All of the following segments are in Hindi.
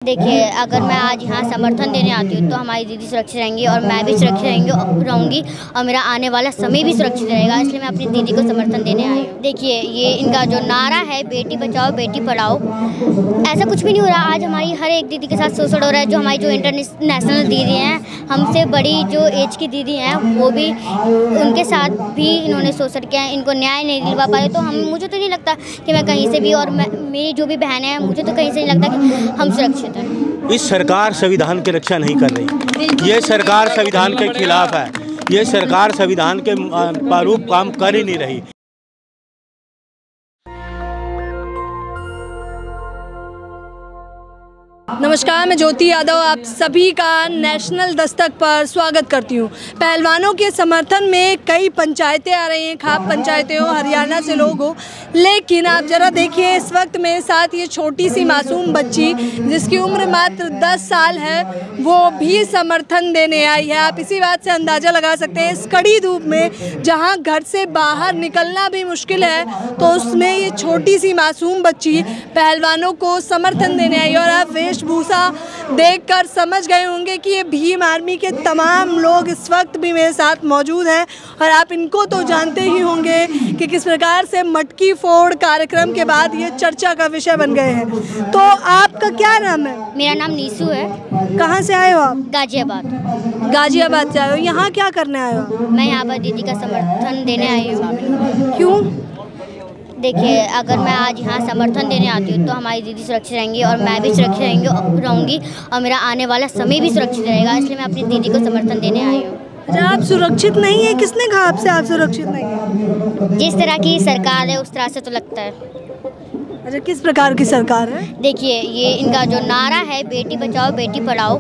देखिए, अगर मैं आज यहाँ समर्थन देने आती हूँ तो हमारी दीदी सुरक्षित रहेंगी और मैं भी सुरक्षित रहूँगी और मेरा आने वाला समय भी सुरक्षित रहेगा, इसलिए मैं अपनी दीदी को समर्थन देने आई हूँ। देखिए, ये इनका जो नारा है बेटी बचाओ बेटी पढ़ाओ, ऐसा कुछ भी नहीं हो रहा। आज हमारी हर एक दीदी के साथ शोषण हो रहा है। जो हमारी जो इंटरनेशनल दीदी हैं, हमसे बड़ी जो एज की दीदी हैं, वो भी उनके साथ भी इन्होंने शोषण किया है, इनको न्याय नहीं दिलवा पाए। तो मुझे तो नहीं लगता कि मैं कहीं से भी, और मेरी जो भी बहनें हैं, मुझे तो कहीं से नहीं लगता कि हम सुरक्षित। इस सरकार संविधान की रक्षा नहीं कर रही। ये सरकार संविधान के खिलाफ है। ये सरकार संविधान के प्रारूप काम कर ही नहीं रही। नमस्कार, मैं ज्योति यादव आप सभी का नेशनल दस्तक पर स्वागत करती हूँ। पहलवानों के समर्थन में कई पंचायतें आ रही हैं, खाप पंचायतें हो, हरियाणा से लोग हो, लेकिन आप ज़रा देखिए, इस वक्त मेरे साथ ये छोटी सी मासूम बच्ची जिसकी उम्र मात्र 10 साल है, वो भी समर्थन देने आई है। आप इसी बात से अंदाज़ा लगा सकते हैं, इस कड़ी धूप में जहाँ घर से बाहर निकलना भी मुश्किल है, तो उसमें ये छोटी सी मासूम बच्ची पहलवानों को समर्थन देने आई। और आप वेशभूषा देखकर समझ गए होंगे कि ये भीम आर्मी के तमाम लोग इस वक्त भी मेरे साथ मौजूद हैं, और आप इनको तो जानते ही होंगे कि किस प्रकार से मटकी फोड़ कार्यक्रम के बाद ये चर्चा का विषय बन गए हैं। तो आपका क्या नाम है? मेरा नाम नीसू है। कहाँ से आए हो आप? गाजियाबाद। गाजियाबाद से आए हो। यहाँ क्या करने आए हो? मैं यहाँ पर दीदी का समर्थन देने आई हूँ। क्यों? देखिए, अगर मैं आज यहाँ समर्थन देने आती हूँ तो हमारी दीदी सुरक्षित रहेंगी और मैं भी सुरक्षित रहूँगी और मेरा आने वाला समय भी सुरक्षित रहेगा, इसलिए मैं अपनी दीदी को समर्थन देने आई हूँ। अच्छा, आप सुरक्षित नहीं है? किसने कहा आपसे आप सुरक्षित नहीं है? जिस तरह की सरकार है उस तरह से तो लगता है। अच्छा, किस प्रकार की सरकार है? देखिए, ये इनका जो नारा है बेटी बचाओ बेटी पढ़ाओ,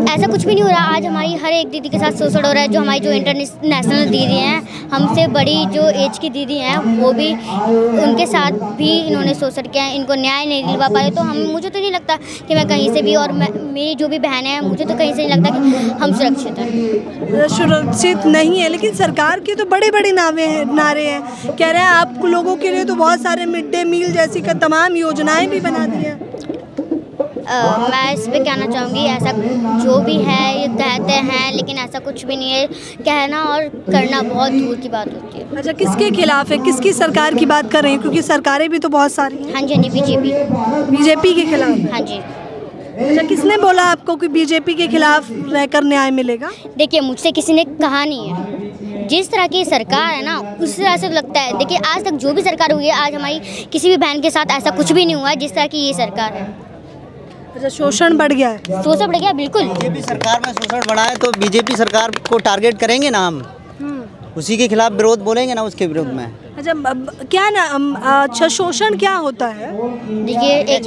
ऐसा कुछ भी नहीं हो रहा। आज हमारी हर एक दीदी के साथ शोषण हो रहा है। जो हमारी जो इंटरनेशनल दीदी हैं, हमसे बड़ी जो एज की दीदी हैं, वो भी उनके साथ भी इन्होंने शोषण किया है, इनको न्याय नहीं दिलवा पाए। तो मुझे तो नहीं लगता कि मैं कहीं से भी, और मेरी जो भी बहनें हैं, मुझे तो कहीं से नहीं लगता कि हम सुरक्षित हैं। सुरक्षित नहीं है, लेकिन सरकार के तो बड़े बड़े नारे हैं। कह रहे हैं आप लोगों के लिए तो बहुत सारे मिड डे मील जैसी का तमाम योजनाएं भी बना दी हैं। मैं इस पे कहना चाहूँगी, ऐसा जो भी है ये कहते हैं, लेकिन ऐसा कुछ भी नहीं है। कहना और करना बहुत दूर की बात होती है। अच्छा, किसके खिलाफ है? किसकी सरकार की बात कर रहे हैं? क्योंकि सरकारें भी तो बहुत सारी हैं। हाँ जी, हाँ जी, बीजेपी के खिलाफ। हाँ जी। अच्छा, किसने बोला आपको कि बीजेपी के खिलाफ रहकर न्याय मिलेगा? देखिए, मुझसे किसी ने कहा नहीं है। जिस तरह की सरकार है ना, उस तरह से लगता है। देखिए, आज तक जो भी सरकार हुई है, आज हमारी किसी भी बहन के साथ ऐसा कुछ भी नहीं हुआ है जिस तरह की ये सरकार है। अच्छा, शोषण बढ़ गया है? शोषण बढ़ गया, बिल्कुल। बीजेपी सरकार में शोषण बढ़ा है, तो बीजेपी सरकार को टारगेट करेंगे ना हम, उसी के खिलाफ विरोध बोलेंगे ना, उसके विरोध में। अच्छा, क्या ना, अच्छा, शोषण क्या होता है? देखिए, एक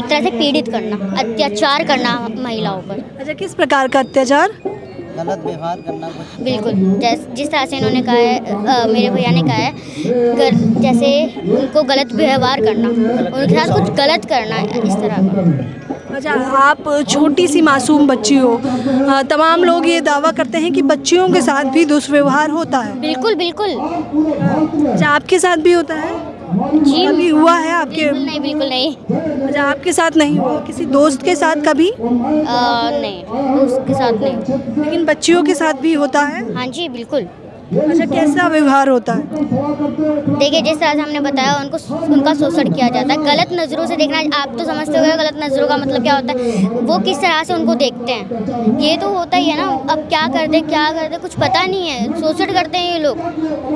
तरह से पीड़ित करना, अत्याचार करना महिलाओं पर। अच्छा, किस प्रकार का अत्याचार? गलत व्यवहार करना। बिल्कुल, जिस तरह से इन्होंने कहा है, मेरे भैया ने कहा है, जैसे उनको गलत व्यवहार करना, उनके साथ कुछ गलत करना, इस तरह का। अच्छा, आप छोटी सी मासूम बच्ची हो, तमाम लोग ये दावा करते हैं कि बच्चियों के साथ भी दुष्व्यवहार होता है। बिल्कुल बिल्कुल। अच्छा, आपके साथ भी होता है? जी। कभी हुआ है आपके? बिल्कुल नहीं, बिल्कुल नहीं। अच्छा, आपके साथ नहीं हुआ? किसी दोस्त के साथ कभी? नहीं, दोस्त के साथ नहीं। लेकिन बच्चियों के साथ भी होता है? हाँ जी, बिल्कुल। अच्छा, कैसा व्यवहार होता है? देखिए, जिस तरह से हमने बताया, उनका शोषण किया जाता है। गलत नज़रों से देखना, आप तो समझते हो गलत नज़रों का मतलब क्या होता है। वो किस तरह से उनको देखते हैं, ये तो होता ही है ना। अब क्या करते कुछ पता नहीं है, शोषण करते हैं ये लोग।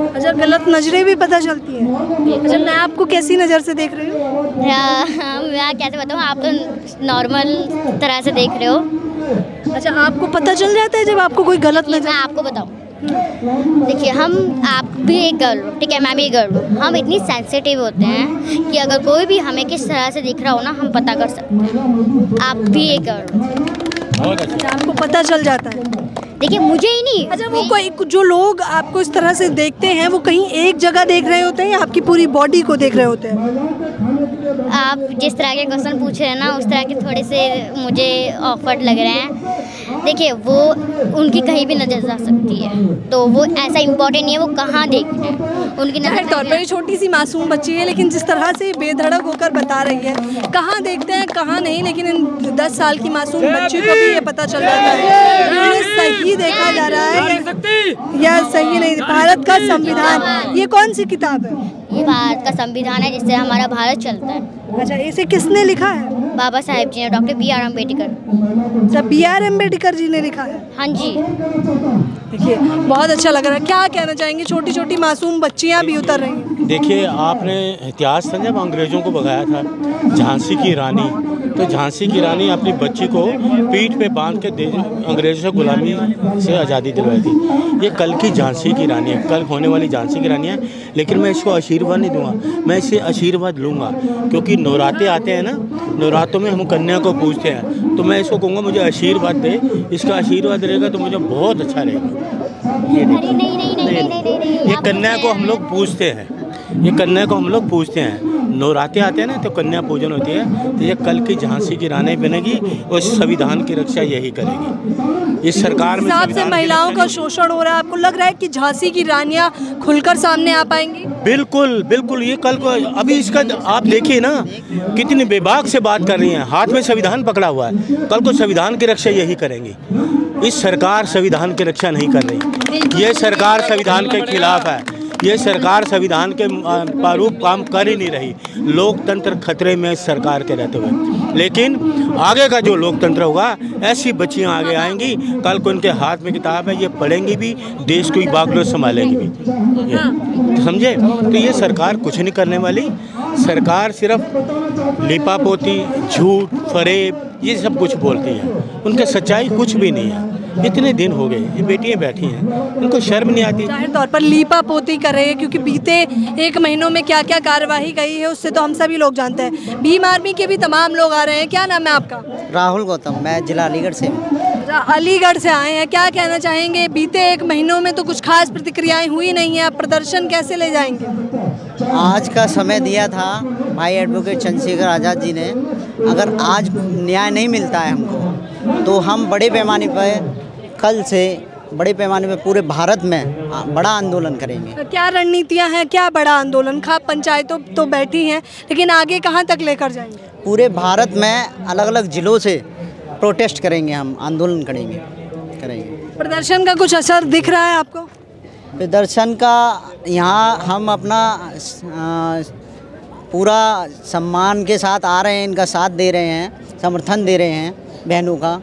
अच्छा, गलत नज़रें भी पता चलती हैं? अच्छा, मैं आपको कैसी नज़र से देख रही हूँ? मैं कैसे बताऊँ, आप तो नॉर्मल तरह से देख रहे हो। अच्छा, आपको पता चल जाता है जब आपको कोई गलत नज़र? मैं आपको बताऊँ, देखिए, आप भी एक गर्ल हो, ठीक है, मैं भी एक गर्ल हूँ। हम इतनी सेंसिटिव होते हैं कि अगर कोई भी हमें किस तरह से दिख रहा हो ना, हम पता कर सकते हैं। आप भी एक गर्ल हो। अच्छा, आपको पता चल जाता है? देखिए, मुझे ही नहीं। अच्छा, वो कोई जो लोग आपको इस तरह से देखते हैं, वो कहीं एक जगह देख रहे होते हैं या आपकी पूरी बॉडी को देख रहे होते हैं? आप जिस तरह के क्वेश्चन पूछ रहे हैं ना, उस तरह के थोड़े से मुझे ऑकवर्ड लग रहे हैं। देखिए वो उनकी कहीं भी नज़र जा सकती है, तो वो ऐसा इम्पोर्टेंट नहीं है वो कहाँ देखना है, उनकी जाहिर तौर पर छोटी सी मासूम बच्ची है, लेकिन जिस तरह से बेधड़क होकर बता रही है कहाँ देखते हैं कहाँ नहीं, लेकिन इन 10 साल की मासूम बच्ची को भी ये पता चल जाता है ये सही देखा जा रहा है या सही नहीं। भारत का संविधान ये कौन सी किताब है? ये भारत का संविधान है जिससे हमारा भारत चलता है। अच्छा, इसे किसने लिखा है? बाबा साहेब जी ने, डॉक्टर B.R. अम्बेडकर। अच्छा, B.R. अम्बेडकर जी ने लिखा है। हाँ जी। देखिए बहुत अच्छा लग रहा है, क्या कहना चाहेंगे? छोटी छोटी मासूम बच्चियां भी उतर रही हैं। देखिए आपने इतिहास था जब अंग्रेज़ों को भगाया था, झांसी की रानी, तो झांसी की रानी अपनी बच्ची को पीठ पे बांध के अंग्रेज़ों से गुलामी से आज़ादी दिलवाई थी। ये कल की झांसी की रानी है, कल होने वाली झांसी की रानी है, लेकिन मैं इसको आशीर्वाद नहीं दूंगा, मैं इसे आशीर्वाद लूँगा, क्योंकि नवरात्रे आते हैं ना, नवरात्रों में हम कन्या को पूजते हैं, तो मैं इसको कहूँगा मुझे आशीर्वाद दे, इसका आशीर्वाद रहेगा तो मुझे बहुत अच्छा रहेगा। ये कन्या को हम लोग पूजते हैं, ये कन्या को हम लोग पूजते हैं, नवरात्रे आते हैं ना तो कन्या पूजन होती है, तो ये कल की झांसी की रानी बनेगी और संविधान की रक्षा यही करेगी। इस सरकार में हिसाब से महिलाओं का शोषण हो रहा है, आपको लग रहा है कि झांसी की रानियां खुलकर सामने आ पाएंगी? बिल्कुल बिल्कुल, ये कल को अभी इसका आप देखिए ना कितनी बेबाक से बात कर रही हैं, हाथ में संविधान पकड़ा हुआ है, कल को संविधान की रक्षा यही करेंगी। इस सरकार संविधान की रक्षा नहीं कर रही, ये सरकार संविधान के खिलाफ है, ये सरकार संविधान के प्रारूप काम कर ही नहीं रही। लोकतंत्र खतरे में सरकार के रहते हुए, लेकिन आगे का जो लोकतंत्र होगा ऐसी बच्चियां आगे आएंगी, कल को इनके हाथ में किताब है, ये पढ़ेंगी भी, देश को बागडोर संभालेंगी भी, समझे? तो ये सरकार कुछ नहीं करने वाली, सरकार सिर्फ लिपापोती, झूठ, फरेब ये सब कुछ बोलती है, उनके सच्चाई कुछ भी नहीं है। इतने दिन हो गए ये बेटियां बैठी हैं, उनको शर्म नहीं आती। जाहिर तौर पर लीपा पोती कर रहे हैं, क्योंकि बीते 1 महीनों में क्या क्या कार्यवाही गई है उससे तो हम सभी लोग जानते हैं। भीम आर्मी के भी तमाम लोग आ रहे हैं। क्या नाम है आपका? राहुल गौतम, मैं जिला अलीगढ़ से हूँ। अलीगढ़ से आए हैं, क्या कहना चाहेंगे? बीते 1 महीनों में तो कुछ खास प्रतिक्रियाएं हुई नहीं है, आप प्रदर्शन कैसे ले जाएंगे? आज का समय दिया था भाई एडवोकेट चंद्रशेखर आज़ाद जी ने, अगर आज न्याय नहीं मिलता है हमको तो हम बड़े पैमाने पर कल से बड़े पैमाने पर पूरे भारत में बड़ा आंदोलन करेंगे। क्या रणनीतियां हैं, क्या बड़ा आंदोलन? खाप पंचायतों तो बैठी हैं, लेकिन आगे कहां तक लेकर जाएंगे? पूरे भारत में अलग अलग जिलों से प्रोटेस्ट करेंगे, हम आंदोलन करेंगे। प्रदर्शन का कुछ असर दिख रहा है आपको? प्रदर्शन का यहाँ हम अपना पूरा सम्मान के साथ आ रहे हैं, इनका साथ दे रहे हैं, समर्थन दे रहे हैं बहनों का,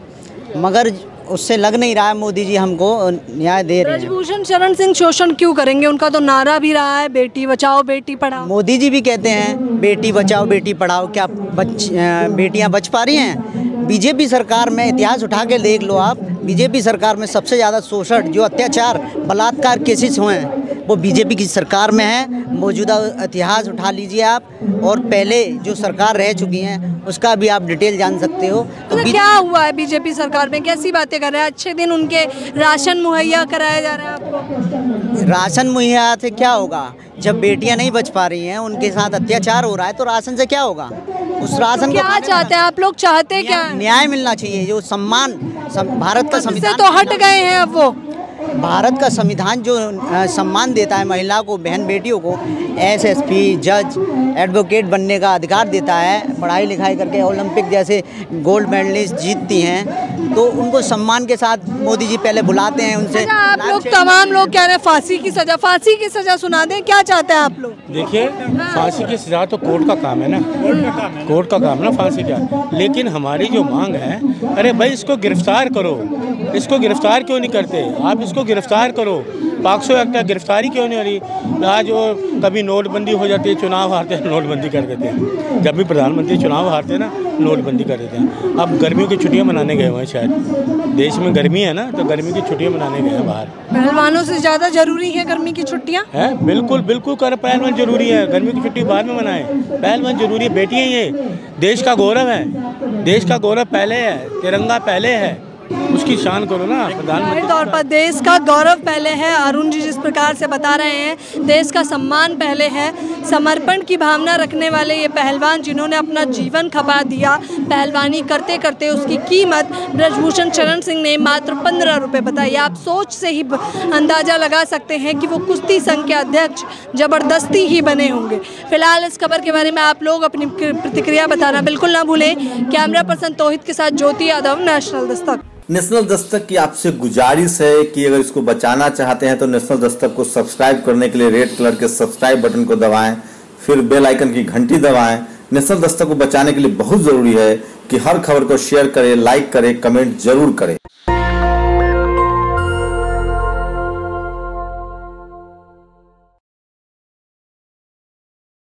मगर उससे लग नहीं रहा है मोदी जी हमको न्याय दे रहे हैं। ब्रजभूषण शरण सिंह शोषण क्यों करेंगे? उनका तो नारा भी रहा है बेटी बचाओ बेटी पढ़ाओ। मोदी जी भी कहते हैं बेटी बचाओ बेटी पढ़ाओ, क्या बेटियां बच पा रही हैं? बीजेपी सरकार में इतिहास उठा के देख लो आप, बीजेपी सरकार में सबसे ज़्यादा शोषण, जो अत्याचार, बलात्कार केसेस हुए हैं वो बीजेपी की सरकार में है। मौजूदा इतिहास उठा लीजिए आप, और पहले जो सरकार रह चुकी हैं उसका भी आप डिटेल जान सकते हो। तो क्या हुआ है बीजेपी सरकार में? कैसी बातें कर रहे हैं? अच्छे दिन उनके राशन मुहैया कराया जा रहा है आपको? राशन मुहैया से क्या होगा? जब बेटियां नहीं बच पा रही हैं, उनके साथ अत्याचार हो रहा है, तो राशन से क्या होगा? उस राशन क्या चाहते हैं आप लोग? चाहते क्या? न्याय मिलना चाहिए। जो सम्मान भारत का संविधान तो हट गए हैं अब वो। भारत का संविधान जो सम्मान देता है महिला को, बहन बेटियों को, एसएसपी, जज, एडवोकेट बनने का अधिकार देता है, पढ़ाई लिखाई करके ओलंपिक जैसे गोल्ड मेडलिस्ट जीतती हैं, तो उनको सम्मान के साथ मोदी जी पहले बुलाते हैं उनसे। आप लोग तमाम लोग कह रहे हैं फांसी की सजा, फांसी की सजा सुना दें, क्या चाहते हैं आप लोग? देखिए फांसी की सजा तो कोर्ट का काम है ना, कोर्ट का काम ना फांसी का, लेकिन हमारी जो मांग है, अरे भाई इसको गिरफ्तार करो, इसको गिरफ्तार क्यों नहीं करते आप? इसको गिरफ्तार करो, 500 एक्ट गिरफ्तारी क्यों नहीं हो रही? आज वो कभी नोटबंदी हो जाती है, चुनाव हारते हैं नोटबंदी कर देते हैं, जब भी प्रधानमंत्री चुनाव हारते हैं ना नोटबंदी कर देते हैं। अब गर्मियों की छुट्टियां मनाने गए हुए हैं, शायद देश में गर्मी है ना, तो गर्मी की छुट्टियां मनाने गए हैं बाहर। पहलवानों से ज़्यादा जरूरी है गर्मी की छुट्टियाँ? है बिल्कुल बिल्कुल, कर पहलवान जरूरी है, गर्मी की छुट्टी बाद में मनाएं, पहलवान जरूरी है। बेटियां ये देश का गौरव है, देश का गौरव पहले है, तिरंगा पहले है, उसकी शान करो ना प्रधानमंत्री। तौर पर देश का गौरव पहले है, अरुण जी जिस प्रकार से बता रहे हैं, देश का सम्मान पहले है। समर्पण की भावना रखने वाले ये पहलवान जिन्होंने अपना जीवन खपा दिया पहलवानी करते करते, उसकी कीमत ब्रजभूषण शरण सिंह ने मात्र 15 रुपये बताई। आप सोच से ही अंदाज़ा लगा सकते हैं कि वो कुश्ती संघ के अध्यक्ष जबरदस्ती ही बने होंगे। फिलहाल इस खबर के बारे में आप लोग अपनी प्रतिक्रिया बताना बिल्कुल ना भूलें। कैमरा पर्सन तौहिद के साथ ज्योति यादव, नेशनल दस्तक। नेशनल दस्तक की आपसे गुजारिश है कि अगर इसको बचाना चाहते हैं तो नेशनल दस्तक को सब्सक्राइब करने के लिए रेड कलर के सब्सक्राइब बटन को दबाएं, फिर बेल आइकन की घंटी दबाएं। नेशनल दस्तक को बचाने के लिए बहुत जरूरी है कि हर खबर को शेयर करें, लाइक करें, कमेंट जरूर करें।